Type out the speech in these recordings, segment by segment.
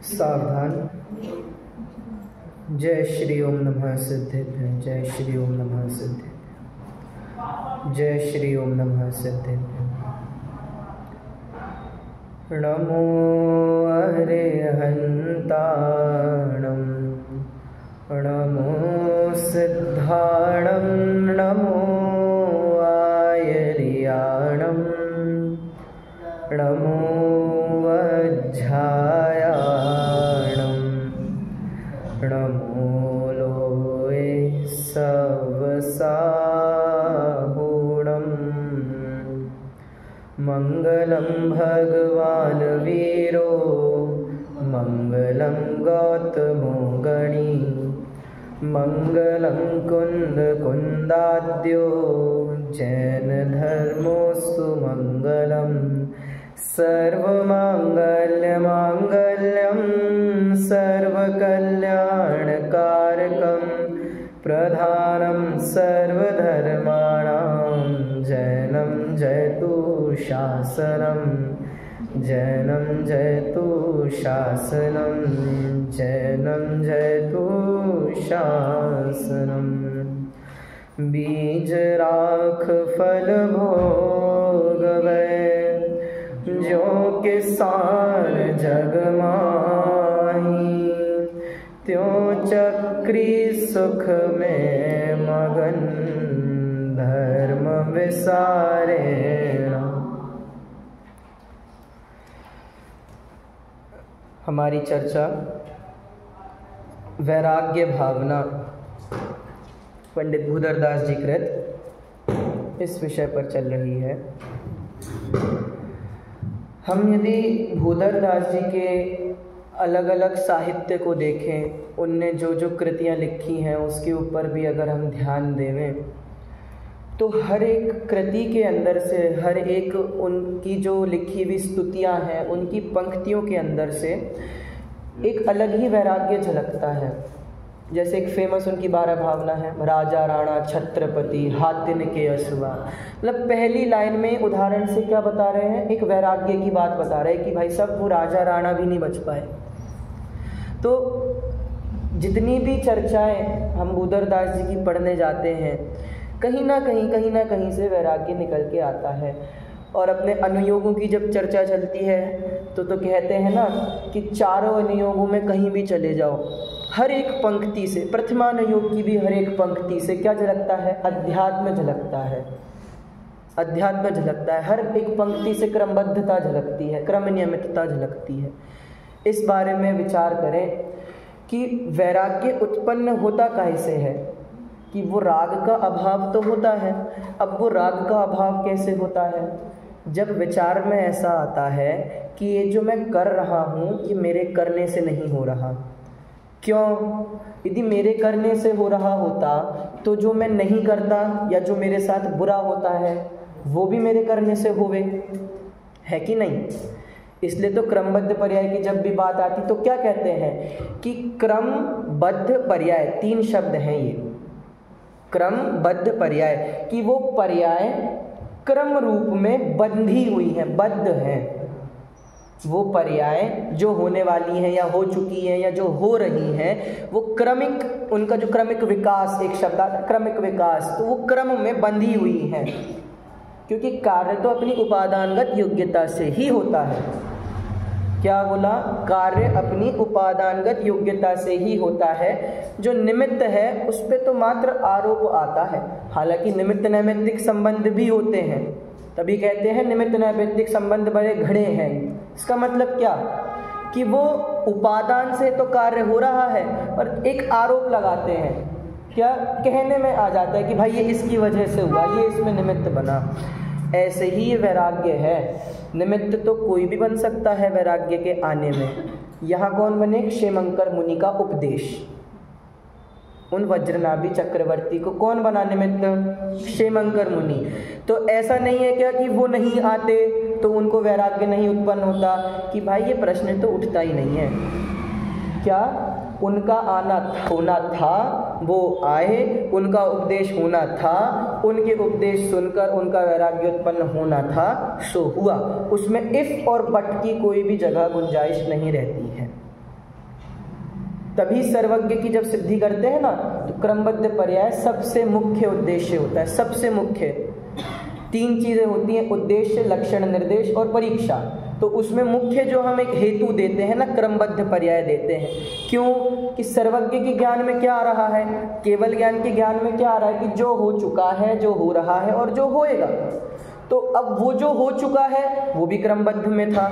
सावधान। जय श्री ओम नमः सिद्धेभ्य, जय श्री ओम नमः सिद्धेभ्य, जय श्री ओम नमः सिद्धेभ्य। नमो अरिहन्ताणं, नमो सिद्धाणं, नमो आयर्याणं, नमो वज्झायाणं, नमो लोये सवसाहुणं। मंगलं भगवान् वीरो, मंगलं गौतमो गणी, मंगलं कुन्दकुन्दाद्यो जैनधर्मोऽस्तु मंगलम्। सर्वमाङ्गल्यमाङ्गल्यं सर्वकल्याणकारकं, प्रधानं सर्वधर्माणां जैनं जयतु शासनं, जैनं जयतु शासनं, जैनं जयतु शासनं। बीज राख फल भोगवै, जो किसान जग माही, त्यों चक्री सुख में मगन, धर्म विसारेण। हमारी चर्चा वैराग्य भावना पंडित भूधरदास जी कृत इस विषय पर चल रही है। हम यदि भूधरदास जी के अलग अलग साहित्य को देखें, उनने जो जो कृतियाँ लिखी हैं उसके ऊपर भी अगर हम ध्यान देवें, तो हर एक कृति के अंदर से, हर एक उनकी जो लिखी हुई स्तुतियाँ हैं, उनकी पंक्तियों के अंदर से एक अलग ही वैराग्य झलकता है। जैसे एक फेमस उनकी 12 भावना है, राजा राणा छत्रपति हातिन के असुआ। मतलब पहली लाइन में उदाहरण से क्या बता रहे हैं, एक वैराग्य की बात बता रहे हैं कि भाई साहब वो राजा राणा भी नहीं बच पाए। तो जितनी भी चर्चाएं हम भूधरदास जी की पढ़ने जाते हैं, कहीं ना कहीं से वैराग्य निकल के आता है। और अपने अनुयोगों की जब चर्चा चलती है तो कहते हैं ना कि चारों अनुयोगों में कहीं भी चले जाओ, हर एक पंक्ति से, प्रथमानुयोग की भी हर एक पंक्ति से क्या झलकता है, अध्यात्म झलकता है, अध्यात्म झलकता है। हर एक पंक्ति से क्रमबद्धता झलकती है, क्रम नियमितता झलकती है। इस बारे में विचार करें कि वैराग्य उत्पन्न होता कैसे है, कि वो राग का अभाव तो होता है। अब वो राग का अभाव कैसे होता है, जब विचार में ऐसा आता है कि ये जो मैं कर रहा हूँ ये मेरे करने से नहीं हो रहा। क्यों? यदि मेरे करने से हो रहा होता तो जो मैं नहीं करता या जो मेरे साथ बुरा होता है वो भी मेरे करने से होवे, है कि नहीं? इसलिए तो क्रमबद्ध पर्याय की जब भी बात आती तो क्या कहते हैं कि क्रमबद्ध पर्याय, 3 शब्द हैं ये, क्रमबद्ध पर्याय, कि वो पर्याय क्रम रूप में बंधी हुई हैं, बद्ध हैं। वो पर्याय जो होने वाली हैं या हो चुकी हैं या जो हो रही हैं, वो क्रमिक, उनका जो क्रमिक विकास, एक शब्द आता है क्रमिक विकास, तो वो क्रम में बंधी हुई हैं। क्योंकि कार्य तो अपनी उपादानगत योग्यता से ही होता है। क्या बोला? कार्य अपनी उपादानगत योग्यता से ही होता है। जो निमित्त है उस पे तो मात्र आरोप आता है। हालांकि निमित्त नैमित्तिक संबंध भी होते हैं, तभी कहते हैं निमित्त नैमित्तिक संबंध बड़े घड़े हैं। इसका मतलब क्या कि वो उपादान से तो कार्य हो रहा है और एक आरोप लगाते हैं, क्या कहने में आ जाता है कि भाई ये इसकी वजह से हुआ, ये इसमें निमित्त बना। ऐसे ही ये वैराग्य है, निमित्त तो कोई भी बन सकता है वैराग्य के आने में। यहाँ कौन बने? क्षेमंकर मुनि का उपदेश। उन वज्रनाभि चक्रवर्ती को कौन बना निमित्त? क्षेमंकर मुनि। तो ऐसा नहीं है क्या कि वो नहीं आते तो उनको वैराग्य नहीं उत्पन्न होता, कि भाई ये प्रश्न तो उठता ही नहीं है। क्या उनका आना होना था, वो आए, उनका उपदेश होना था, उनके उपदेश सुनकर उनका वैराग्य उत्पन्न होना था, सो हुआ। उसमें इफ और बट की कोई भी जगह गुंजाइश नहीं रहती है। तभी सर्वज्ञ की जब सिद्धि करते हैं ना, तो क्रमबद्ध पर्याय सबसे मुख्य उद्देश्य होता है। सबसे मुख्य 3 चीज़ें होती हैं, उद्देश्य, लक्षण, निर्देश और परीक्षा। तो उसमें मुख्य जो हम एक हेतु देते हैं ना, क्रमबद्ध पर्याय देते हैं। क्यों? कि सर्वज्ञ के ज्ञान में क्या आ रहा है, केवल ज्ञान के ज्ञान में क्या आ रहा है कि जो हो चुका है, जो हो रहा है और जो होएगा। तो अब वो जो हो चुका है वो भी क्रमबद्ध में था,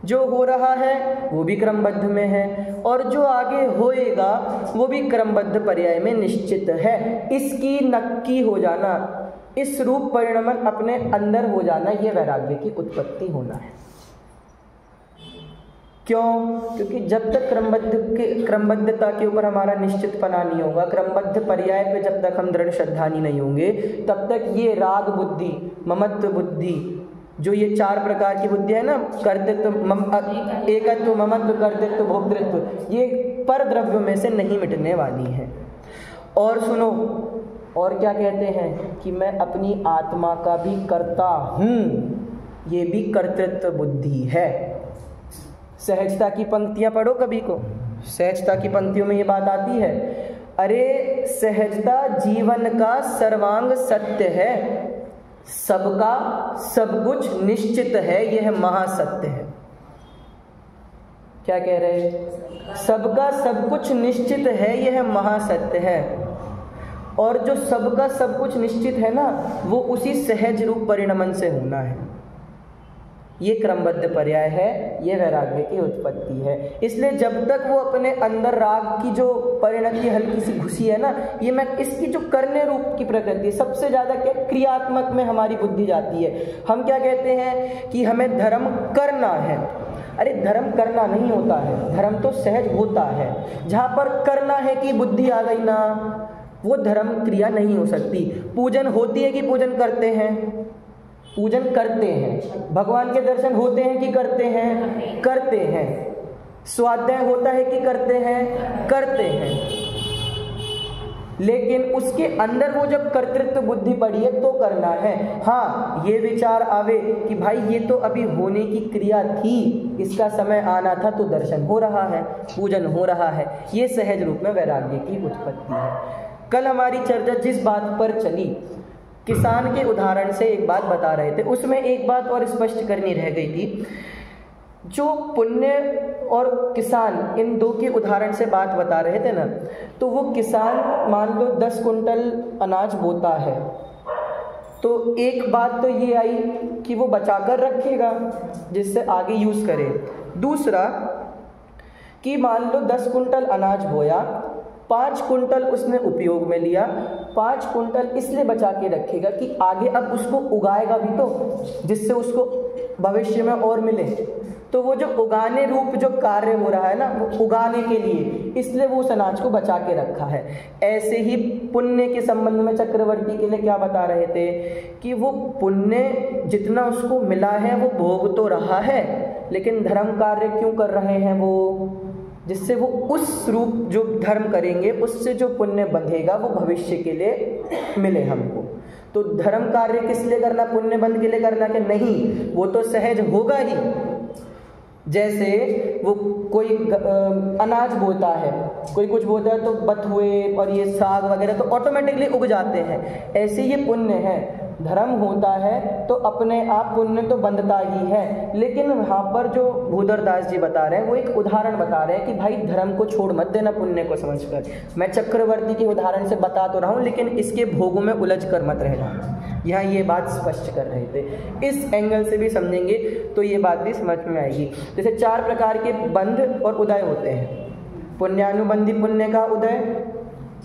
जो हो रहा है वो भी क्रमबद्ध में है, और जो आगे होएगा वो भी क्रमबद्ध पर्याय में निश्चित है। इसकी नक्की हो जाना, इस रूप परिणमन अपने अंदर हो जाना, ये वैराग्य की उत्पत्ति होना है। क्यों? क्योंकि जब तक क्रमबद्धता के ऊपर हमारा निश्चितपना नहीं होगा, क्रमबद्ध पर्याय पे जब तक हम दृढ़ श्रद्धानी नहीं होंगे, तब तक ये राग बुद्धि, ममत्व बुद्धि, जो ये 4 प्रकार की बुद्धि है ना, कर्तृत्व, एकत्व, ममत्व, कर्तृत्व, भोक्तृत्व, ये पर द्रव्यों में से नहीं मिटने वाली है। और सुनो, और क्या कहते हैं कि मैं अपनी आत्मा का भी कर्ता हूँ, ये भी कर्तृत्व बुद्धि है। सहजता की पंक्तियां पढ़ो कभी को, सहजता की पंक्तियों में ये बात आती है, अरे सहजता जीवन का सर्वांग सत्य है, सबका सब कुछ निश्चित है, यह महासत्य है। क्या कह रहे हैं? सबका सब कुछ निश्चित है, यह महासत्य है। और जो सबका सब कुछ निश्चित है ना, वो उसी सहज रूप परिणमन से होना है। ये क्रमबद्ध पर्याय है, ये वैराग्य की उत्पत्ति है। इसलिए जब तक वो अपने अंदर राग की जो परिणति हल्की सी घुसी है ना, ये मैं इसकी जो करने रूप की प्रकृति, सबसे ज़्यादा क्या क्रियात्मक में हमारी बुद्धि जाती है। हम क्या कहते हैं कि हमें धर्म करना है। अरे धर्म करना नहीं होता है, धर्म तो सहज होता है। जहाँ पर करना है कि बुद्धि आ गई ना, वो धर्म क्रिया नहीं हो सकती। पूजन होती है कि पूजन करते हैं? पूजन करते हैं। भगवान के दर्शन होते हैं कि करते हैं? करते हैं। स्वाध्याय होता है कि करते हैं? करते हैं। लेकिन उसके अंदर वो जब कर्तृत्व बुद्धि पड़ी है तो करना है। हाँ, ये विचार आवे कि भाई ये तो अभी होने की क्रिया थी, इसका समय आना था, तो दर्शन हो रहा है, पूजन हो रहा है, ये सहज रूप में वैराग्य की उत्पत्ति है। कल हमारी चर्चा जिस बात पर चली, किसान के उदाहरण से एक बात बता रहे थे, उसमें एक बात और स्पष्ट करनी रह गई थी। जो पुण्य और किसान, इन 2 के उदाहरण से बात बता रहे थे ना, तो वो किसान मान लो 10 कुंटल अनाज बोता है, तो एक बात तो ये आई कि वो बचाकर रखेगा जिससे आगे यूज़ करे। दूसरा कि मान लो 10 कुंटल अनाज बोया, 5 कुंटल उसने उपयोग में लिया, 5 कुंटल इसलिए बचा के रखेगा कि आगे अब उसको उगाएगा भी तो, जिससे उसको भविष्य में और मिले। तो वो जो उगाने रूप जो कार्य हो रहा है ना, वो उगाने के लिए, इसलिए वो उस अनाज को बचा के रखा है। ऐसे ही पुण्य के संबंध में चक्रवर्ती के लिए क्या बता रहे थे कि वो पुण्य जितना उसको मिला है वो भोग तो रहा है, लेकिन धर्म कार्य क्यों कर रहे हैं वो, जिससे वो उस रूप जो धर्म करेंगे उससे जो पुण्य बंधेगा वो भविष्य के लिए मिले हमको। तो धर्म कार्य किस लिए करना, पुण्य बंध के लिए करना कि नहीं, वो तो सहज होगा ही। जैसे वो कोई अनाज बोता है, कोई कुछ बोता है तो बथुए और ये साग वगैरह तो ऑटोमेटिकली उग जाते हैं। ऐसे ये पुण्य है, धर्म होता है तो अपने आप पुण्य तो बंधता ही है। लेकिन वहाँ पर जो भूधरदास जी बता रहे हैं वो एक उदाहरण बता रहे हैं कि भाई धर्म को छोड़ मत देना पुण्य को समझकर। मैं चक्रवर्ती के उदाहरण से बता तो रहा हूँ, लेकिन इसके भोगों में उलझ कर मत रहना। यहाँ ये बात स्पष्ट कर रहे थे, इस एंगल से भी समझेंगे तो ये बात भी समझ में आएगी। जैसे 4 प्रकार के बंध और उदय होते हैं, पुण्यानुबंधी पुण्य का उदय,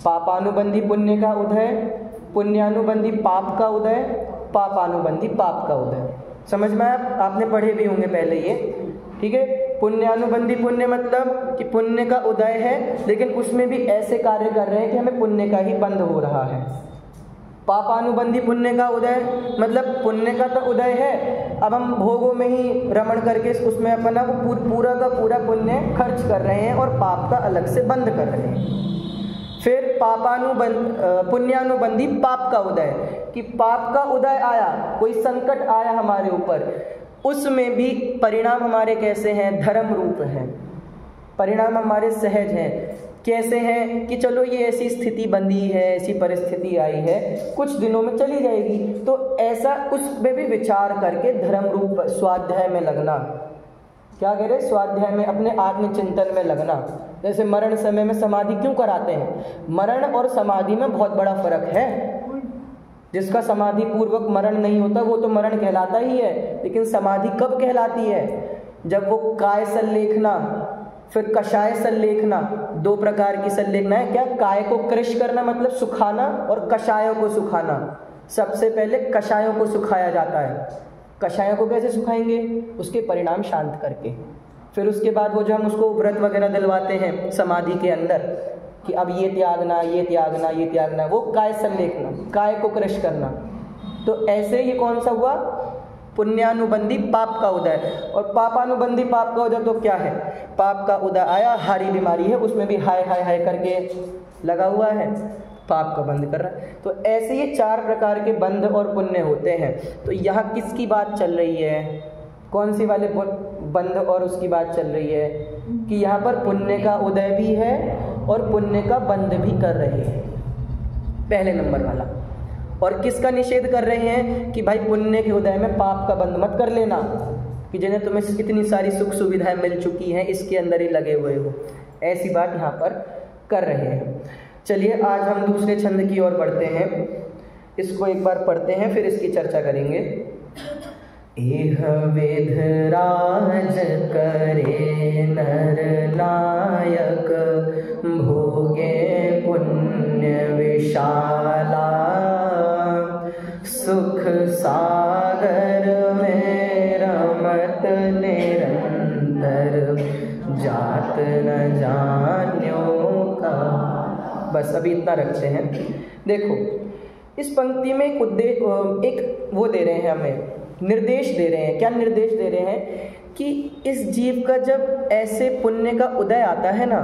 पापानुबंधी पुण्य का उदय, पुण्यानुबंधी पाप का उदय, पापानुबंधी पाप का उदय। समझ में आपने पढ़े भी होंगे पहले ये, ठीक है। पुण्यानुबंधी पुण्य मतलब कि पुण्य का उदय है, लेकिन उसमें भी ऐसे कार्य कर रहे हैं कि हमें पुण्य का ही बंध हो रहा है। पापानुबंधी पुण्य का उदय मतलब पुण्य का तो उदय है, अब हम भोगों में ही रमण करके उसमें अपना वो पूरा का पूरा पुण्य खर्च कर रहे हैं और पाप का अलग से बंद कर रहे हैं। फिर पुण्यानुबंधी पाप का उदय, कि पाप का उदय आया, कोई संकट आया हमारे ऊपर, उसमें भी परिणाम हमारे कैसे हैं, धर्म रूप हैं। परिणाम हमारे सहज हैं। कैसे हैं कि चलो ये ऐसी स्थिति बंधी है, ऐसी परिस्थिति आई है, कुछ दिनों में चली जाएगी, तो ऐसा उसमें भी विचार करके धर्म रूप स्वाध्याय में लगना। क्या कह रहे? स्वाध्याय में, अपने आत्मचिंतन में लगना। जैसे मरण समय में समाधि क्यों कराते हैं? मरण और समाधि में बहुत बड़ा फर्क है। जिसका समाधि पूर्वक मरण नहीं होता वो तो मरण कहलाता ही है, लेकिन समाधि कब कहलाती है? जब वो काय संलेखना फिर कषाय संलेखना, दो प्रकार की संलेखना है। क्या? काय को क्रश करना मतलब सुखाना, और कषायों को सुखाना। सबसे पहले कषायों को सुखाया जाता है। कषायों को कैसे सुखाएंगे? उसके परिणाम शांत करके। फिर उसके बाद वो जो हम उसको व्रत वगैरह दिलवाते हैं समाधि के अंदर कि अब ये त्यागना, ये त्यागना, ये त्यागना, वो काय संलेखना, काय को क्रश करना। तो ऐसे ये कौन सा हुआ? पुण्यानुबंधी पाप का उदय। और पापानुबंधी पाप का उदय तो क्या है? पाप का उदय आया, हारी बीमारी है, उसमें भी हाय हाय हाय करके लगा हुआ है, पाप का बंद कर रहा है। तो ऐसे ये चार प्रकार के बंध और पुण्य होते हैं। तो यहाँ किसकी बात चल रही है? कौन सी वाले बंध और उसकी बात चल रही है? कि यहाँ पर पुण्य का उदय भी है और पुण्य का बंध भी कर रहे हैं, पहले नंबर वाला। और किसका निषेध कर रहे हैं? कि भाई पुण्य के उदय में पाप का बंध मत कर लेना, कि जिन्हें तुम्हें इतनी सारी सुख सुविधाएं मिल चुकी हैं इसके अंदर ही लगे हुए हो, ऐसी बात यहाँ पर कर रहे हैं। चलिए आज हम दूसरे छंद की ओर बढ़ते हैं। इसको एक बार पढ़ते हैं, फिर इसकी चर्चा करेंगे। इह विध राज करे नर नायक, भोगे पुण्य विशाला, सुख सागर में रमत निरंतर, जात न जान्यो का। बस अभी इतना रखते हैं। देखो इस पंक्ति में एक वो दे रहे हैं, हमें निर्देश दे रहे हैं। क्या निर्देश दे रहे हैं? कि इस जीव का जब ऐसे पुण्य का उदय आता है ना,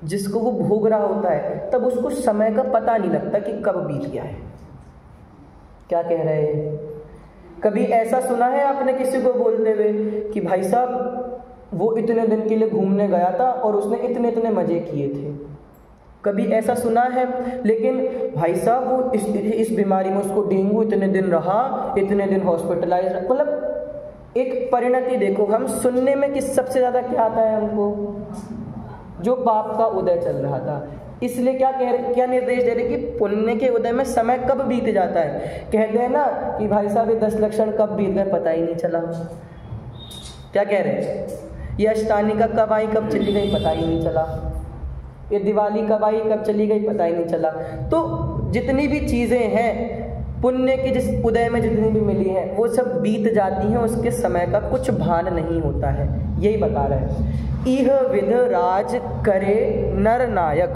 जिसको वो भोग रहा होता है, तब उसको समय का पता नहीं लगता कि कब बीत गया है। क्या कह रहे हैं? कभी ऐसा सुना है आपने किसी को बोलते हुए कि भाई साहब वो इतने दिन के लिए घूमने गया था और उसने इतने इतने मजे किए थे? कभी ऐसा सुना है? लेकिन भाई साहब वो इस बीमारी में उसको डेंगू इतने दिन रहा, इतने दिन हॉस्पिटलाइज, मतलब एक परिणति देखो। हम सुनने में किस सबसे ज़्यादा क्या आता है हमको? जो पाप का उदय चल रहा था। इसलिए क्या निर्देश दे रहे कि पुण्य के उदय में समय कब बीत जाता है। कहते हैं ना कि भाई साहब ये 10 लक्षण कब बीत गए पता ही नहीं चला। क्या कह रहे हैं? ये अष्टानिका कब आई कब चली गई पता ही नहीं चला। ये दिवाली कब आई कब चली गई पता ही नहीं चला। तो जितनी भी चीज़ें हैं पुण्य की जिस उदय में जितनी भी मिली हैं वो सब बीत जाती हैं, उसके समय का कुछ भान नहीं होता है। यही बता रहे हैं। इह विध राज करे नर नायक।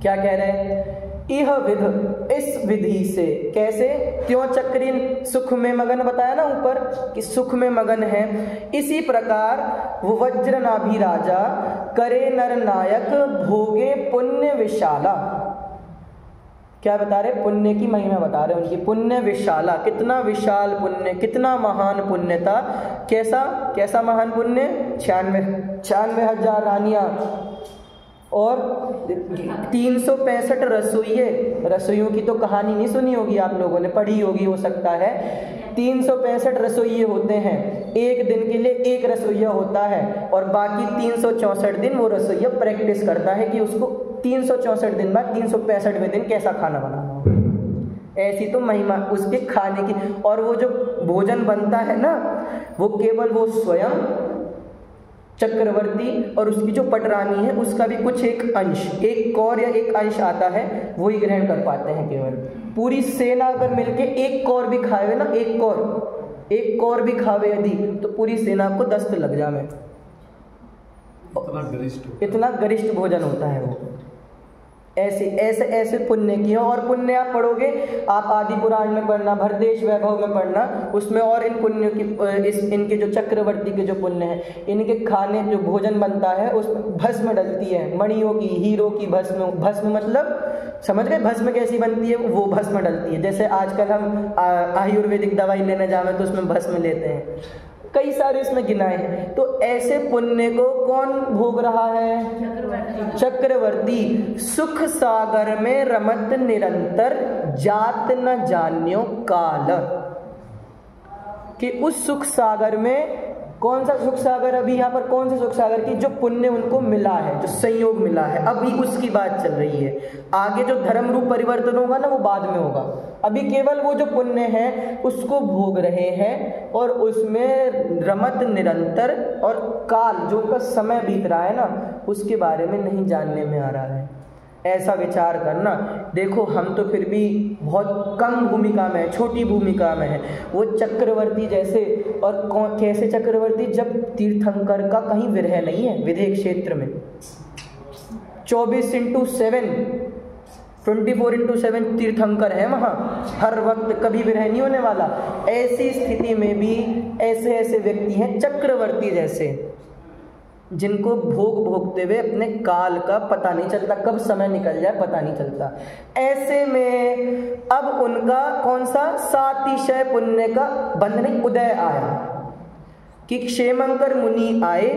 क्या कह रहे हैं? इह विध, इस विधि से। कैसे? त्यों चक्रीन सुख में मगन, बताया ना ऊपर कि सुख में मगन है। इसी प्रकार वो वज्र नाभि राजा करे नर नायक, भोगे पुण्य विशाला। क्या बता रहे? पुण्य की महिमा बता रहे हैं उनकी। पुण्य विशाला, कितना विशाल पुण्य, कितना महान पुण्य था। कैसा महान पुण्य? 96,000 रानियां और 365 रसोइयों की तो कहानी नहीं सुनी होगी आप लोगों ने, पढ़ी होगी हो सकता है। 365 रसोइये होते हैं, एक दिन के लिए एक रसोइया होता है, और बाकी 364 दिन वो रसोइया प्रैक्टिस करता है कि उसको 364 दिन बाद 365वें दिन कैसा खाना बनाना होगा। ऐसी तो महिमा उसके खाने की। और वो जो भोजन बनता है ना, वो केवल वो स्वयं चक्रवर्ती और उसकी जो पटरानी है उसका भी कुछ एक अंश, एक कौर या एक अंश आता है, वही ग्रहण कर पाते हैं केवल। पूरी सेना अगर मिलके एक कौर भी खावे ना, एक कौर भी खावे यदि, तो पूरी सेना को दस्त लग जावे। इतना गरिष्ठ भोजन होता है वो। ऐसे पुण्य की है। और पुण्य आप पढ़ोगे, आप आदि पुराण में पढ़ना, भरदेश वैभव में पढ़ना, उसमें और इन पुण्यों की इनके जो चक्रवर्ती के जो पुण्य है, इनके खाने जो भोजन बनता है उसमें भस्म डलती है, मणियों की, हीरो की भस्म मतलब समझ गए भस्म कैसी बनती है, वो भस्म डलती है। जैसे आजकल हम आयुर्वेदिक दवाई लेने जावे तो उसमें भस्म लेते हैं, कई सारे इसमें गिनाए हैं। तो ऐसे पुण्य को कौन भोग रहा है? चक्रवर्ती। सुख सागर में रमत निरंतर, जात न जान्यो काल। कि उस सुख सागर में, कौन सा सुख सागर? अभी यहाँ पर कौन से सुख सागर की? जो पुण्य उनको मिला है, जो संयोग मिला है, अभी उसकी बात चल रही है। आगे जो धर्म रूप परिवर्तन होगा ना, वो बाद में होगा। अभी केवल वो जो पुण्य है उसको भोग रहे हैं, और उसमें रमत निरंतर, और काल जो उनका समय बीत रहा है ना, उसके बारे में नहीं जानने में आ रहा है। ऐसा विचार करना। देखो हम तो फिर भी बहुत कम भूमिका में है, छोटी भूमिका में है। वो चक्रवर्ती जैसे, और कैसे चक्रवर्ती? जब तीर्थंकर का कहीं विरह नहीं है, विदेह क्षेत्र में 24/7 24/7 तीर्थंकर है वहाँ, हर वक्त कभी विरह नहीं होने वाला। ऐसी स्थिति में भी ऐसे ऐसे व्यक्ति हैं चक्रवर्ती जैसे, जिनको भोगते हुए अपने काल का पता नहीं चलता, कब समय निकल जाए पता नहीं चलता। ऐसे में अब उनका कौन सा? सातिशय पुण्य का बंध नहीं, उदय आया कि क्षेमंकर मुनि आए।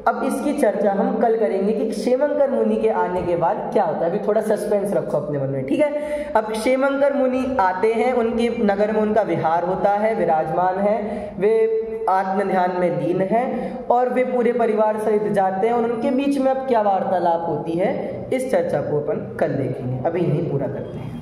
अब इसकी चर्चा हम कल करेंगे कि क्षेमंकर मुनि के आने के बाद क्या होता है। अभी थोड़ा सस्पेंस रखो अपने मन में, ठीक है। अब क्षेमंकर मुनि आते हैं, उनके नगर में उनका विहार होता है, विराजमान है, वे आत्म ध्यान में लीन है, और वे पूरे परिवार सहित जाते हैं, और उनके बीच में अब क्या वार्तालाप होती है, इस चर्चा को अपन कल देखेंगे। अभी यहीं पूरा करते हैं।